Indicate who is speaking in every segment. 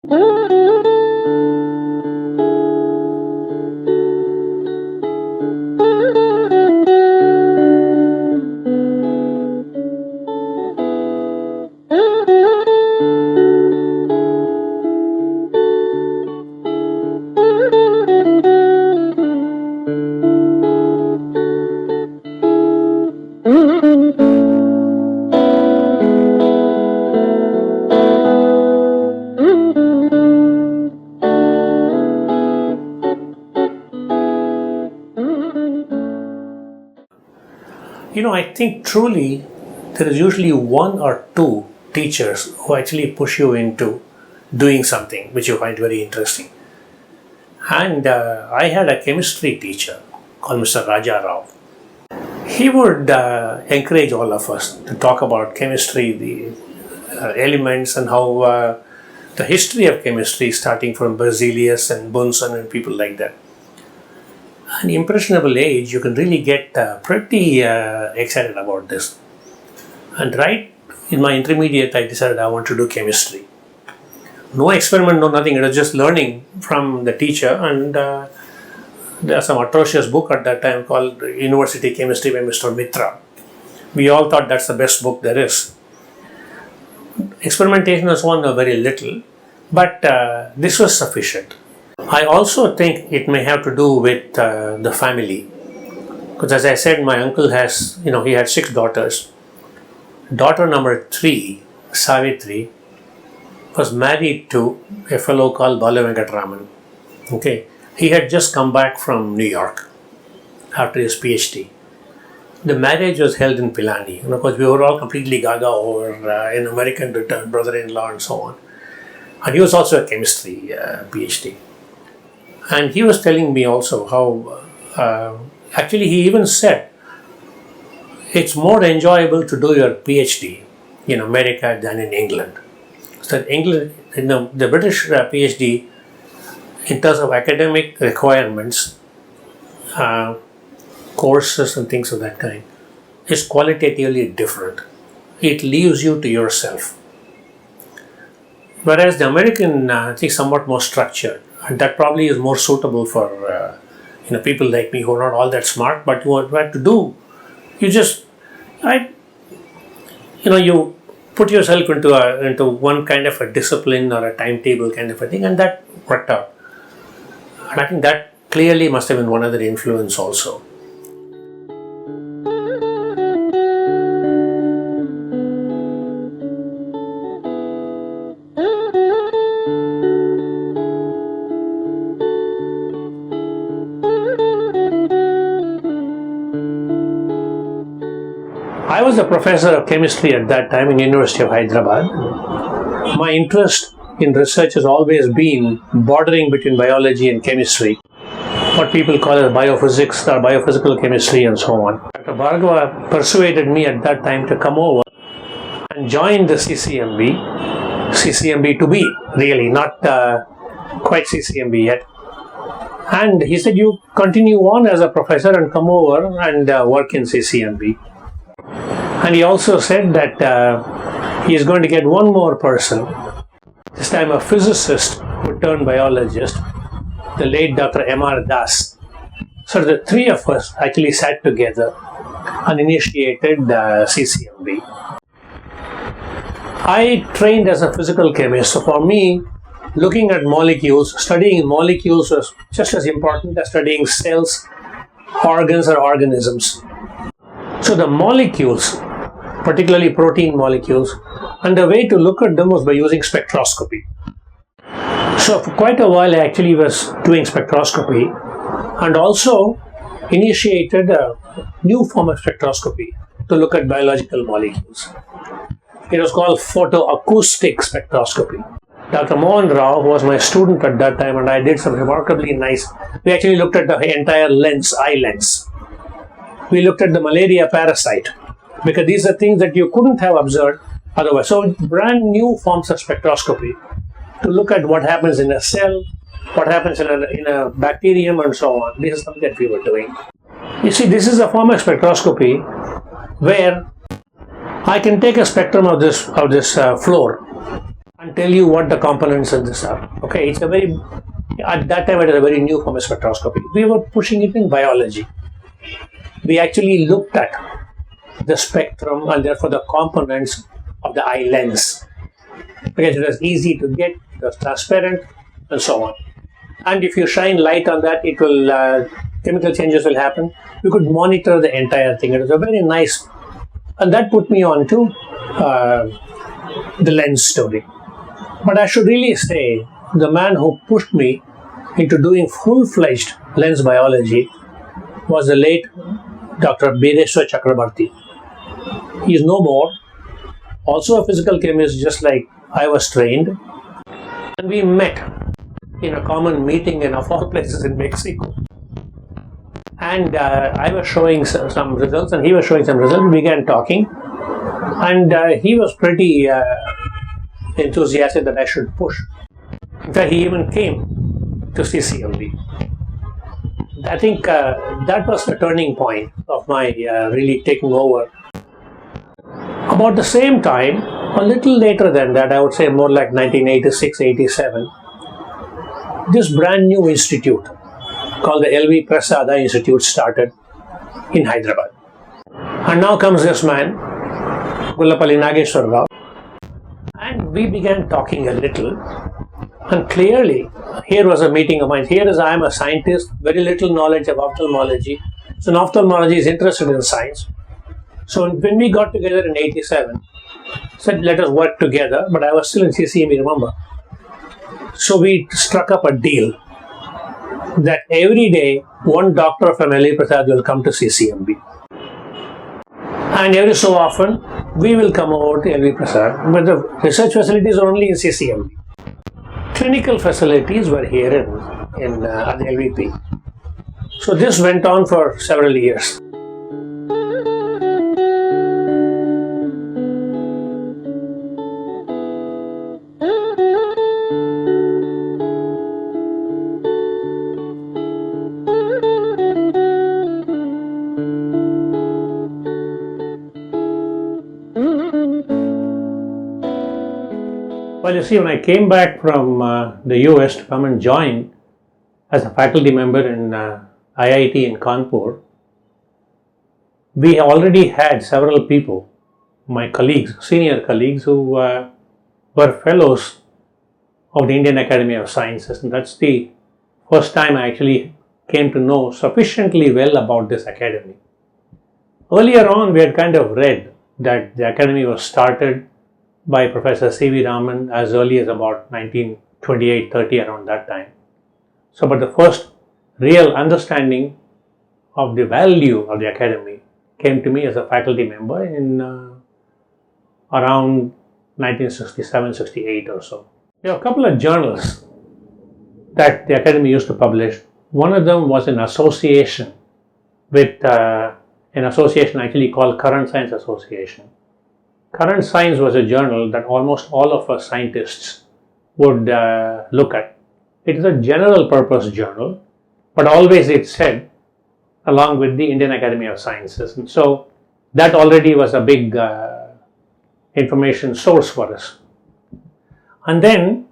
Speaker 1: I think truly there is usually one or two teachers who actually push you into doing something which you find very interesting. And I had a chemistry teacher called Mr. Raja Rao. He would encourage all of us to talk about chemistry, the elements, and how the history of chemistry, starting from Berzelius and Bunsen and people like that. At an impressionable age, you can really get pretty excited about this. And right in my intermediate, I decided I want to do chemistry. No experiment, no nothing. It was just learning from the teacher. And there's some atrocious book at that time called University Chemistry by Mr. Mitra. We all thought that's the best book there is. Experimentation and so on were very little, but this was sufficient. I also think it may have to do with the family, because as I said, my uncle has, he had 6 daughters. Daughter number 3, Savitri, was married to a fellow called Balasubramanian-President. Okay, he had just come back from New York after his PhD. The marriage was held in Pilani, and of course we were all completely gaga over an American returned brother-in-law and so on. And he was also a chemistry PhD. And he was telling me also how, actually he even said, it's more enjoyable to do your PhD in America than in England. So England, the British PhD, in terms of academic requirements, courses and things of that kind, is qualitatively different. It leaves you to yourself. Whereas the American, I think, somewhat more structured. And that probably is more suitable for people like me who are not all that smart, but who have to do. You just, you put yourself into one kind of a discipline or a timetable kind of a thing, and that worked out. And I think that clearly must have been one other influence also. I was a professor of chemistry at that time in University of Hyderabad. My interest in research has always been bordering between biology and chemistry, what people call as biophysics or biophysical chemistry and so on. Dr. Bhargava persuaded me at that time to come over and join the CCMB to be really, not quite CCMB yet. And he said, you continue on as a professor and come over and work in CCMB. And he also said that he is going to get one more person, this time a physicist who turned biologist, the late Dr. M.R. Das. So the 3 of us actually sat together and initiated CCMB. I trained as a physical chemist, so for me, looking at molecules, studying molecules was just as important as studying cells, organs, or organisms. So the molecules, particularly protein molecules, and the way to look at them was by using spectroscopy. So for quite a while I actually was doing spectroscopy and also initiated a new form of spectroscopy to look at biological molecules. It was called photoacoustic spectroscopy. Dr. Mohan Rao, who was my student at that time, and I did some remarkably nice, we actually looked at the entire lens, eye lens. We looked at the malaria parasite, because these are things that you couldn't have observed otherwise. So brand new forms of spectroscopy to look at what happens in a cell, what happens in a bacterium and so on. This is something that we were doing. You see, this is a form of spectroscopy where I can take a spectrum of this floor and tell you what the components in this are. Okay, at that time it was a very new form of spectroscopy. We were pushing it in biology. We actually looked at the spectrum and therefore the components of the eye lens, because it was easy to get, it was transparent, and so on. And if you shine light on that, it will chemical changes will happen. We could monitor the entire thing. It was a very nice, and that put me on to the lens story. But I should really say, the man who pushed me into doing full-fledged lens biology was the late Dr. Bireshwar Chakrabarti. He is no more, also a physical chemist just like I was trained. And we met in a common meeting in, of all places, in Mexico. And I was showing some results and he was showing some results. We began talking, and he was pretty enthusiastic that I should push. In fact, he even came to CCMB. I think that was the turning point of my really taking over. About the same time, a little later than that, I would say more like 1986-87, this brand new institute called the L.V. Prasada Institute started in Hyderabad. And now comes this man, Gullapalli Nageshwar Rao, and we began talking a little. And clearly, here was a meeting of minds. Here is I am a scientist, very little knowledge of ophthalmology. So in ophthalmology is interested in science. So when we got together in 87, said let us work together, but I was still in CCMB, remember. So we struck up a deal that every day one doctor from L.V. Prasad will come to CCMB. And every so often we will come over to L.V. Prasad, but the research facilities are only in CCMB. Clinical facilities were here in at the LVP. So this went on for several years. Well, you see, when I came back from the US to come and join as a faculty member in IIT in Kanpur, we already had several people, my colleagues, senior colleagues, who were fellows of the Indian Academy of Sciences. And that's the first time I actually came to know sufficiently well about this academy. Earlier on, we had kind of read that the academy was started by Professor C.V. Raman as early as about 1928-30, around that time. So, but the first real understanding of the value of the academy came to me as a faculty member in around 1967-68 or so. There are a couple of journals that the academy used to publish. One of them was in association with an association actually called Current Science Association. Current Science was a journal that almost all of us scientists would look at. It is a general purpose journal, but always it said along with the Indian Academy of Sciences. And so that already was a big information source for us. And then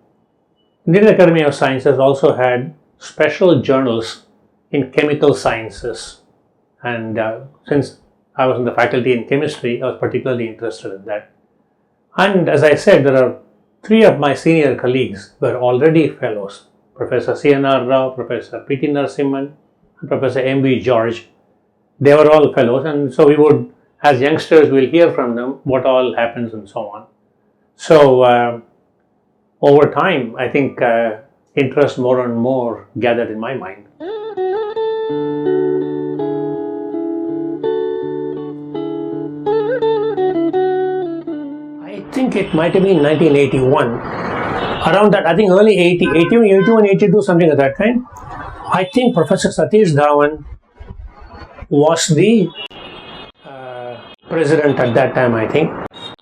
Speaker 1: Indian Academy of Sciences also had special journals in chemical sciences. And since I was in the faculty in chemistry, I was particularly interested in that. And as I said, there are three of my senior colleagues who are already fellows. Professor C.N.R. Rao, Professor P.T. Narasimhan, and Professor M.V. George. They were all fellows, and so we would, as youngsters, we'll hear from them what all happens and so on. So over time, I think interest more and more gathered in my mind. I think it might have been 1981, around that, I think early 81, 82, something of that kind. I think Professor Satish Dhawan was the president at that time, I think.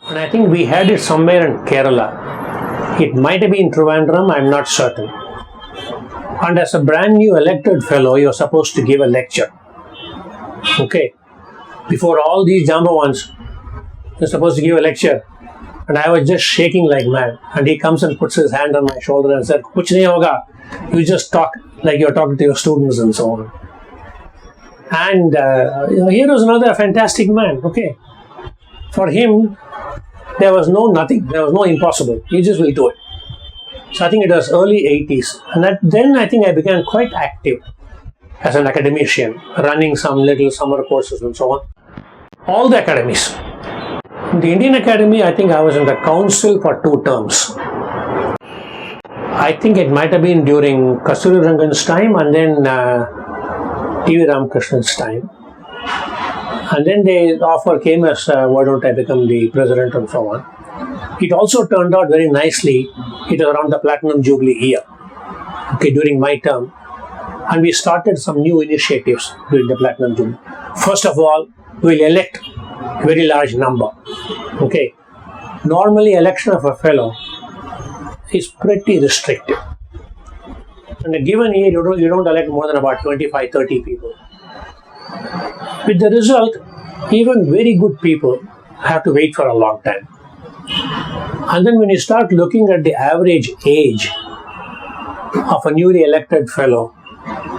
Speaker 1: And I think we had it somewhere in Kerala. It might have been Trivandrum, I'm not certain. And as a brand new elected fellow, you're supposed to give a lecture. Okay. Before all these Jambawans, you're supposed to give a lecture. And I was just shaking like mad. And he comes and puts his hand on my shoulder and said, "Kuch nahi hoga. You just talk like you're talking to your students," and so on. And here was another fantastic man. Okay. For him, there was no nothing. There was no impossible. He just will do it. So I think it was early 80s. And then I think I began quite active as an academician, running some little summer courses and so on. All the academies. In the Indian Academy, I think I was in the council for 2 terms. I think it might have been during Kasturirangan's time and then T.V. Ramakrishnan's time. And then the offer came as, why don't I become the president and so on. It also turned out very nicely. It was around the Platinum Jubilee year, okay, during my term. And we started some new initiatives during the Platinum Jubilee. First of all, we'll elect a very large number. Okay. Normally, election of a fellow is pretty restrictive. In a given year, you don't elect more than about 25, 30 people. With the result, even very good people have to wait for a long time. And then when you start looking at the average age of a newly elected fellow,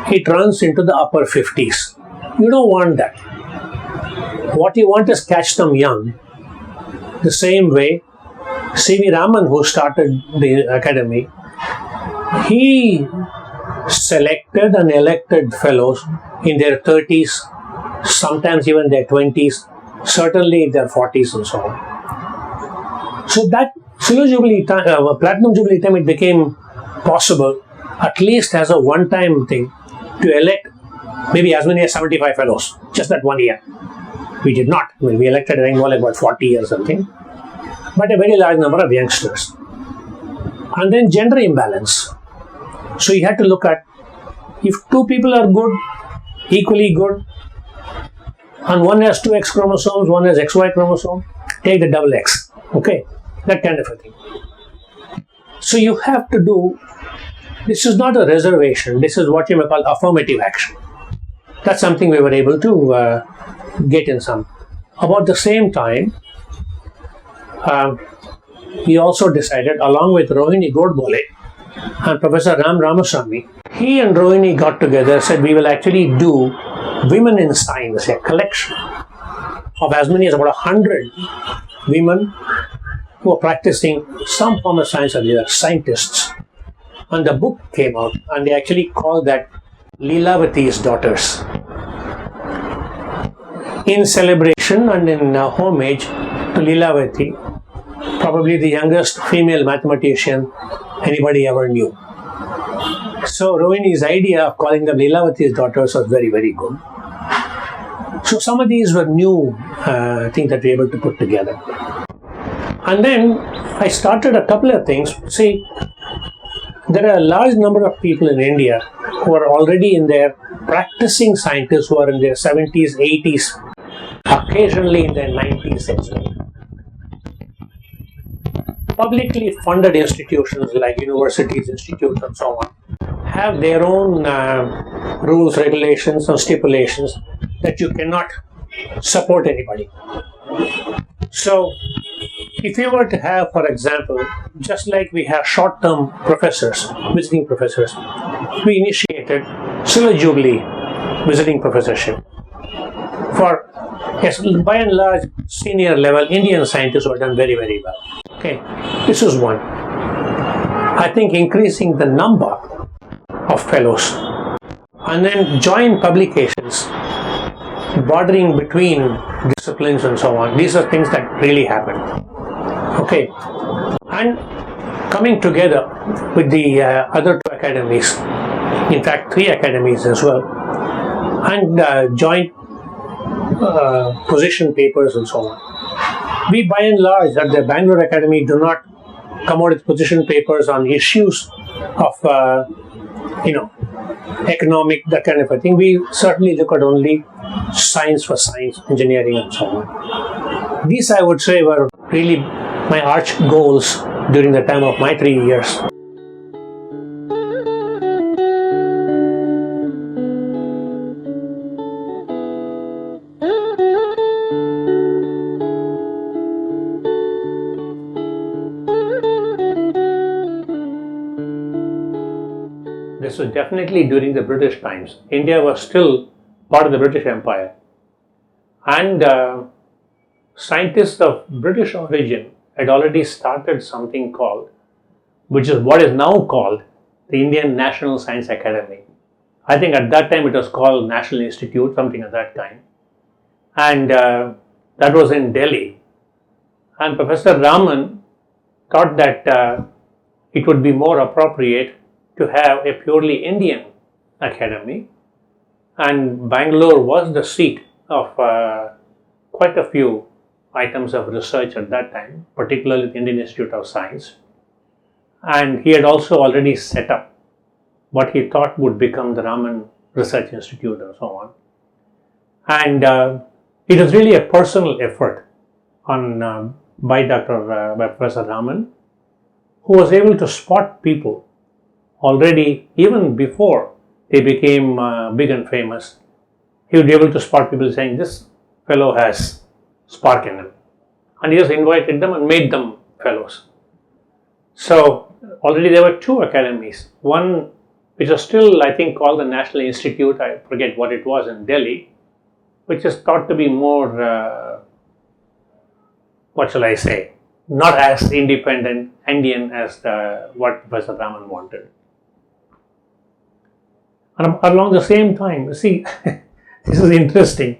Speaker 1: it runs into the upper 50s. You don't want that. What you want is catch them young. The same way, C.V. Raman, who started the academy, he selected and elected fellows in their 30s, sometimes even their 20s, certainly in their 40s and so on. So that Platinum Jubilee time, it became possible, at least as a one-time thing, to elect maybe as many as 75 fellows, just that one year. We did not. I mean, we elected, I think, more like about 40 or something, but a very large number of youngsters. And then gender imbalance. So you had to look at, if 2 people are good, equally good, and one has 2 X chromosomes, one has XY chromosome, take the double X. Okay, that kind of a thing. So you have to do, this is not a reservation, this is what you may call affirmative action. That's something we were able to get in some. About the same time, we also decided, along with Rohini Godbole and Professor Ram Ramaswamy, he and Rohini got together, said we will actually do Women in Science, a collection of as many as about 100 women who are practicing some form of science, or they are scientists. And the book came out, and they actually called that Leelavati's Daughters, in celebration and in homage to Leelavati, probably the youngest female mathematician anybody ever knew. So Rohini's idea of calling them Leelavati's Daughters was very, very good. So some of these were new things that we were able to put together. And then I started a couple of things. See, there are a large number of people in India who are already in their practicing scientists who are in their 70s, 80s, occasionally in their 90s as well. Publicly funded institutions like universities, institutes, and so on have their own rules, regulations, and stipulations that you cannot support anybody. So, if you were to have, for example, just like we have short-term professors, visiting professors, we initiated Silver Jubilee visiting professorship for, yes, by and large, senior level Indian scientists who have done very, very well. Okay, this is one. I think increasing the number of fellows and then joint publications bordering between disciplines and so on. These are things that really happen. Okay, and coming together with the other 2 academies, in fact 3 academies as well, and joint position papers and so on. We by and large at the Bangalore Academy do not come out with position papers on issues of economic, that kind of a thing. We certainly look at only science for science, engineering and so on. These, I would say, were really my arch goals during the time of my 3 years. This was definitely during the British times. India was still part of the British Empire. And scientists of British origin had already started something called, which is what is now called the Indian National Science Academy. I think at that time it was called National Institute, something of that kind. And that was in Delhi. And Professor Raman thought that it would be more appropriate to have a purely Indian academy. And Bangalore was the seat of quite a few items of research at that time, particularly the Indian Institute of Science. And he had also already set up what he thought would become the Raman Research Institute and so on. And it was really a personal effort by Professor Raman, who was able to spot people already, even before they became big and famous. He would be able to spot people saying, this fellow has spark in him. And he just invited them and made them fellows. So already there were two academies. One which was still, I think, called the National Institute, I forget what it was, in Delhi, which is thought to be more, what shall I say, not as independent Indian as what Professor Raman wanted. And along the same time, see, this is interesting,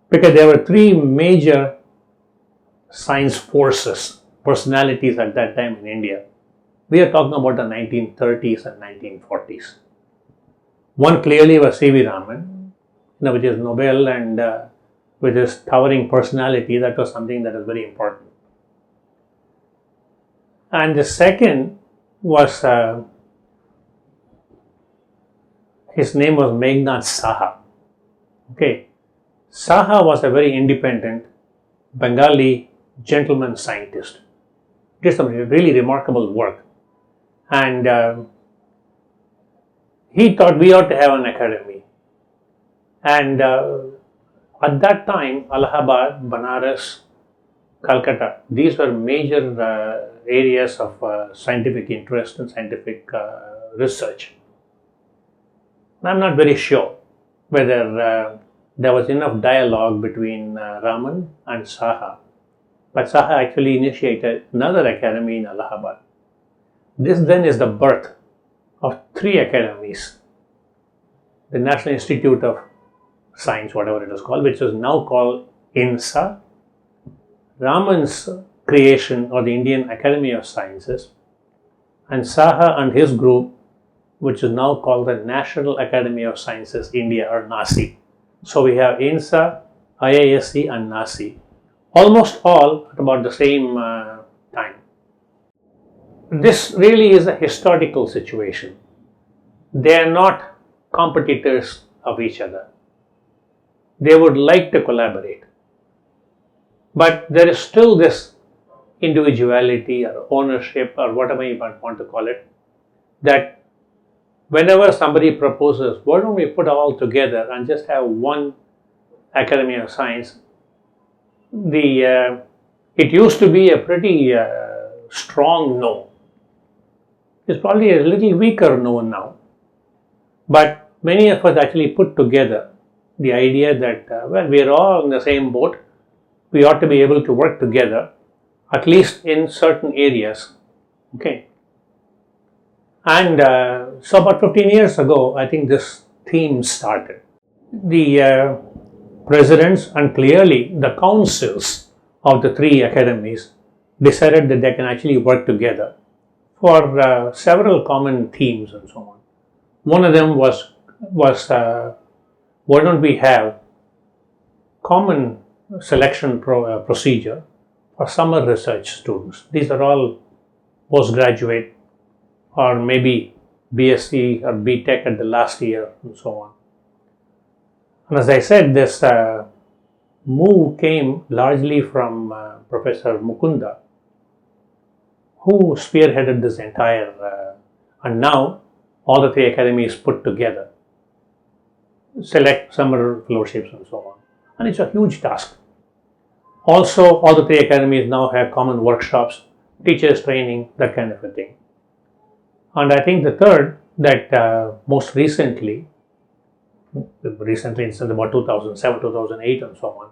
Speaker 1: because there were three major science forces, personalities at that time in India. We are talking about the 1930s and 1940s. One clearly was C.V. Raman, which is Nobel, and with his towering personality, that was something that was very important. And the second was, his name was Meghnad Saha. Okay, Saha was a very independent Bengali gentleman scientist. He did some really remarkable work. And he thought we ought to have an academy. And at that time, Allahabad, Banaras, Calcutta, these were major areas of scientific interest and scientific research. I'm not very sure whether there was enough dialogue between Raman and Saha. But Saha actually initiated another academy in Allahabad. This then is the birth of three academies. The National Institute of Science, whatever it is called, which is now called INSA, Raman's creation, or the Indian Academy of Sciences, and Saha and his group, which is now called the National Academy of Sciences India, or NASI. So we have INSA, IISc and NASI, almost all at about the same time. This really is a historical situation. They are not competitors of each other. They would like to collaborate. But there is still this individuality or ownership, or whatever you might want to call it, that whenever somebody proposes, why don't we put all together and just have one Academy of Science? It used to be a pretty strong no. It's probably a little weaker no now. But many of us actually put together the idea that, well, we are all in the same boat. We ought to be able to work together, at least in certain areas. Okay. And so about 15 years ago, I think this theme started. The presidents and clearly the councils of the three academies decided that they can actually work together for several common themes and so on. One of them was why don't we have common selection procedure for summer research students? These are all postgraduate or maybe BSc or BTech at the last year and so on. And as I said, this move came largely from Professor Mukunda, who spearheaded this entire, and now all the three academies put together, select summer fellowships and so on. And it's a huge task. Also, all the three academies now have common workshops, teachers training, that kind of a thing. And I think the third that most recently it's about 2007, 2008 and so on.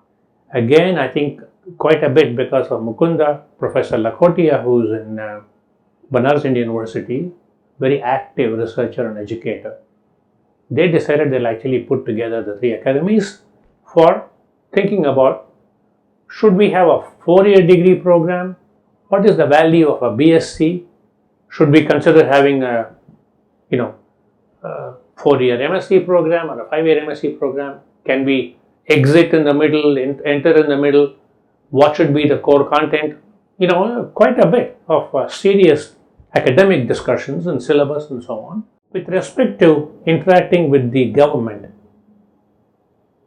Speaker 1: Again, I think quite a bit because of Mukunda, Professor Lakhotia, who's in Banaras Indian University, very active researcher and educator. They decided they'll actually put together the 3 academies for thinking about, should we have a 4-year degree program? What is the value of a BSc? Should we consider having a 4-year MSc program or a 5-year MSc program? Can we exit in the middle, enter in the middle? What should be the core content? Quite a bit of serious academic discussions and syllabus and so on. With respect to interacting with the government,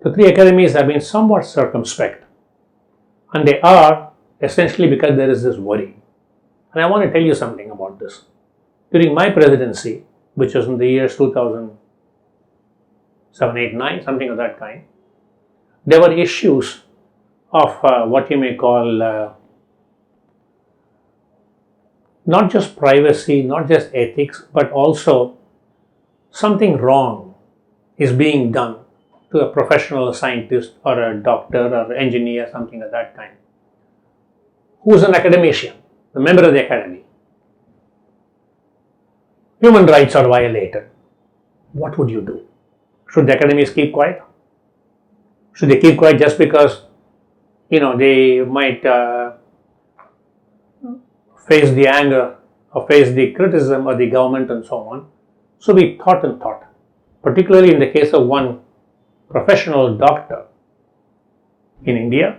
Speaker 1: the 3 academies have been somewhat circumspect, and they are essentially because there is this worry. And I want to tell you something about this. During my presidency, which was in the years 2007, 8, 9, something of that kind, there were issues of what you may call not just privacy, not just ethics, but also something wrong is being done to a professional scientist or a doctor or engineer, something of that kind, who is an academician, a member of the academy. Human rights are violated. What would you do? Should the academies keep quiet? Should they keep quiet just because, they might face the anger or face the criticism of the government and so on? So we thought, particularly in the case of one professional doctor in India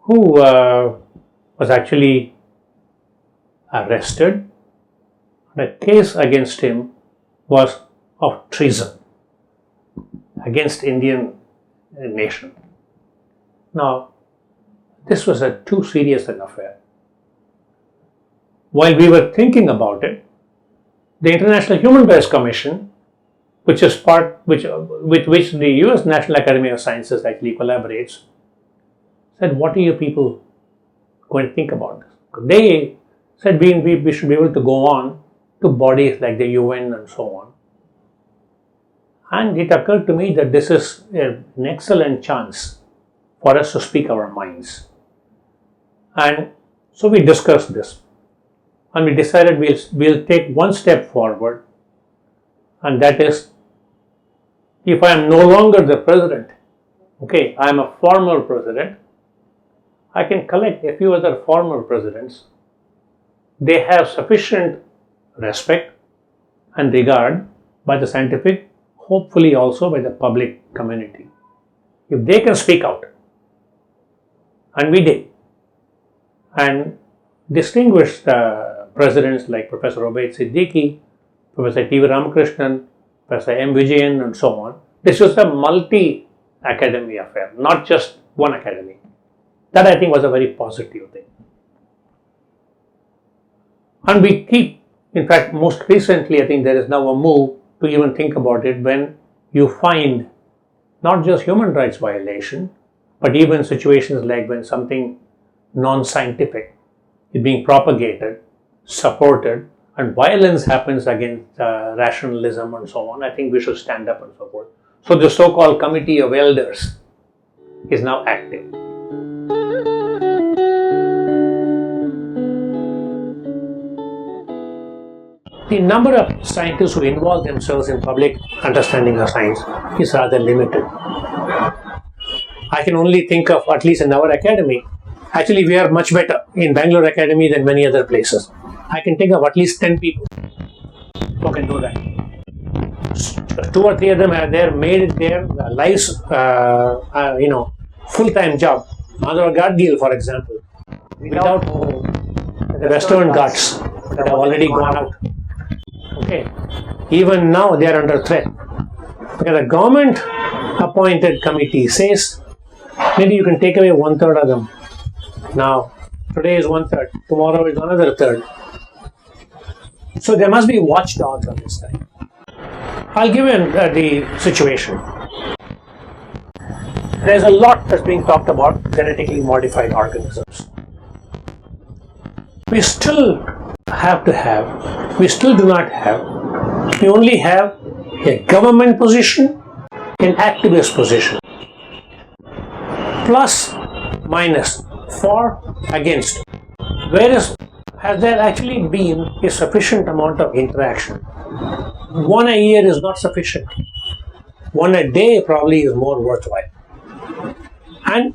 Speaker 1: who was actually arrested. The case against him was of treason against Indian nation. Now, this was a too serious an affair. While we were thinking about it, the International Human Rights Commission, which is with which the US National Academy of Sciences actually collaborates, said, what are you people going to think about this? They said we should be able to go on to bodies like the UN and so on. And it occurred to me that this is an excellent chance for us to speak our minds. And so we discussed this. And we decided we'll take one step forward, and that is, if I am no longer the president, I am a former president, I can collect a few other former presidents. They have sufficient respect and regard by the scientific, hopefully also by the public community. If they can speak out, and we did, and distinguished presidents like Professor Obaid Siddiqui, Professor T.V. Ramakrishnan, Professor M. Vijayan and so on. This was a multi-academy affair, not just one academy. That I think was a very positive thing. And we keep, in fact, most recently I think there is now a move to even think about it when you find not just human rights violation, but even situations like when something non-scientific is being propagated, supported, and violence happens against rationalism and so on. I think we should stand up and so forth. So the so-called Committee of Elders is now active. The number of scientists who involve themselves in public understanding of science is rather limited. I can only think of, at least in our academy, actually we are much better in Bangalore Academy than many other places. I can think of at least 10 people who can do that. 2 or 3 of them have made their lives, full-time job. Madhav Gadgil, for example, without the Western Ghats that have already gone out. Even now they are under threat. Because the government appointed committee says maybe you can take away 1/3 of them. Now, today is 1/3, tomorrow is another third. So there must be watchdogs of this time. I'll give you the situation. There's a lot that's being talked about genetically modified organisms. We still do not have We only have a government position, an activist position. Plus, minus, for, against. Whereas, has there actually been a sufficient amount of interaction? One a year is not sufficient. One a day probably is more worthwhile. And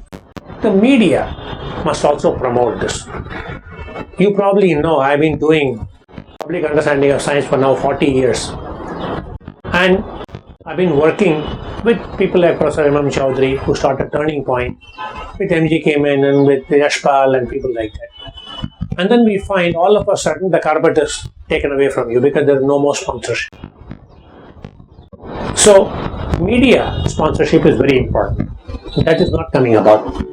Speaker 1: the media must also promote this. You probably know I've been doing public understanding of science for now 40 years. And I've been working with people like Professor Imam Chowdhury, who started Turning Point, with MG Kamen and with Yashpal and people like that. And then we find all of a sudden the carpet is taken away from you because there is no more sponsorship. So, media sponsorship is very important. That is not coming about.